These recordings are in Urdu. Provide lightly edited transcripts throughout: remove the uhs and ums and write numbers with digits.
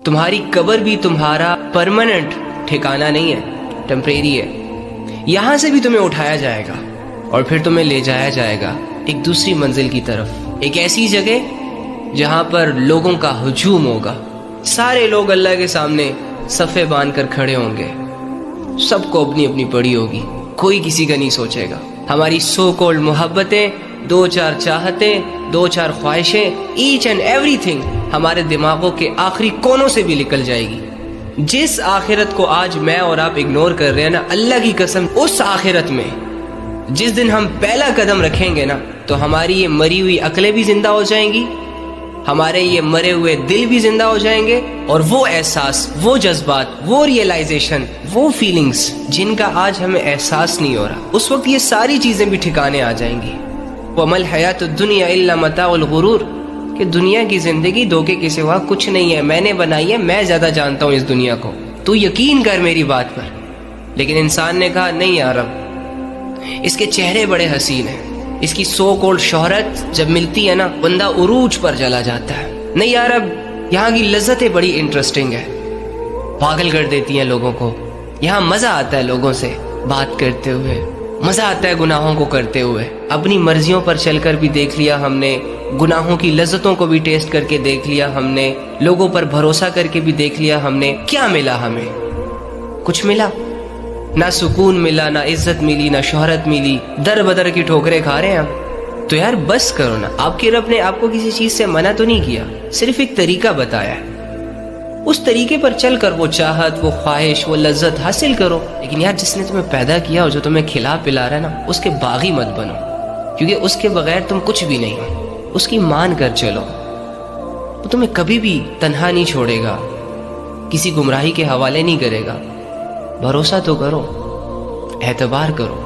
تمہاری قبر بھی تمہارا پرماننٹ ٹھکانہ نہیں ہے، ٹیمپریری ہے. یہاں سے بھی تمہیں اٹھایا جائے گا اور پھر تمہیں لے جایا جائے گا ایک دوسری منزل کی طرف، ایک ایسی جگہ جہاں پر لوگوں کا ہجوم ہوگا. سارے لوگ اللہ کے سامنے صفے باندھ کر کھڑے ہوں گے، سب کو اپنی اپنی پڑی ہوگی، کوئی کسی کا نہیں سوچے گا. ہماری سو کولڈ محبتیں، دو چار چاہتیں، دو چار خواہشیں، ایچ اینڈ ایوری تھنگ ہمارے دماغوں کے آخری کونوں سے بھی نکل جائے گی. جس آخرت کو آج میں اور آپ اگنور کر رہے ہیں نا، اللہ کی قسم اس آخرت میں جس دن ہم پہلا قدم رکھیں گے نا، تو ہماری یہ مری ہوئی عقلیں بھی زندہ ہو جائیں گی، ہمارے یہ مرے ہوئے دل بھی زندہ ہو جائیں گے، اور وہ احساس، وہ جذبات، وہ ریئلائزیشن، وہ فیلنگز جن کا آج ہمیں احساس نہیں ہو رہا، اس وقت یہ ساری چیزیں بھی ٹھکانے آ جائیں گی. وَمَا الْحَيَاةُ الدُّنْيَا إِلَّا مَتَاعُ الْغُرُورِ، کہ دنیا کی زندگی دھوکے کے سوا کچھ نہیں ہے، میں نے بنائی ہے، میں زیادہ جانتا ہوں اس دنیا کو، تو یقین کر میری بات پر. لیکن انسان نے کہا نہیں یار، اب اس کے چہرے بڑے حسین ہیں، اس کی سو کولڈ شہرت جب ملتی ہے نا، بندہ عروج پر چلا جاتا ہے. نہیں یار، اب یہاں کی لذتیں بڑی انٹرسٹنگ ہے، پاگل کر دیتی ہیں لوگوں کو. یہاں مزہ آتا ہے لوگوں سے بات کرتے ہوئے، مزہ آتا ہے گناہوں کو کرتے ہوئے. اپنی مرضیوں پر چل کر بھی دیکھ لیا ہم نے، گناہوں کی لذتوں کو بھی ٹیسٹ کر کے دیکھ لیا ہم نے، لوگوں پر بھروسہ کر کے بھی دیکھ لیا ہم نے. کیا ملا ہمیں؟ کچھ ملا؟ نہ سکون ملا، نہ عزت ملی، نہ شہرت ملی، در بدر کی ٹھوکریں کھا رہے ہیں ہم. تو یار بس کرو نا. آپ کے رب نے آپ کو کسی چیز سے منع تو نہیں کیا، صرف ایک طریقہ بتایا ہے، اس طریقے پر چل کر وہ چاہت، وہ خواہش، وہ لذت حاصل کرو. لیکن یار جس نے تمہیں پیدا کیا اور جو تمہیں کھلا پلا رہا ہے نا، اس کے باغی مت بنو، کیونکہ اس کے بغیر تم کچھ بھی نہیں ہو. اس کی مان کر چلو، وہ تمہیں کبھی بھی تنہا نہیں چھوڑے گا، کسی گمراہی کے حوالے نہیں کرے گا. بھروسہ تو کرو، اعتبار کرو،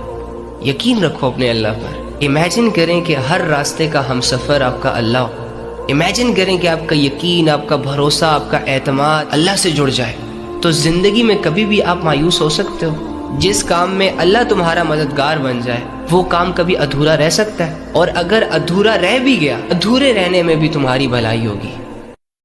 یقین رکھو اپنے اللہ پر. امیجن کریں کہ ہر راستے کا ہم سفر آپ کا اللہ ہو. امیجن کریں کہ آپ کا یقین، آپ کا بھروسہ، آپ کا اعتماد اللہ سے جڑ جائے، تو زندگی میں کبھی بھی آپ مایوس ہو سکتے ہو. جس کام میں اللہ تمہارا مددگار بن جائے، وہ کام کبھی ادھورا رہ سکتا ہے، اور اگر ادھورا رہ بھی گیا، ادھورے رہنے میں بھی تمہاری بھلائی ہوگی.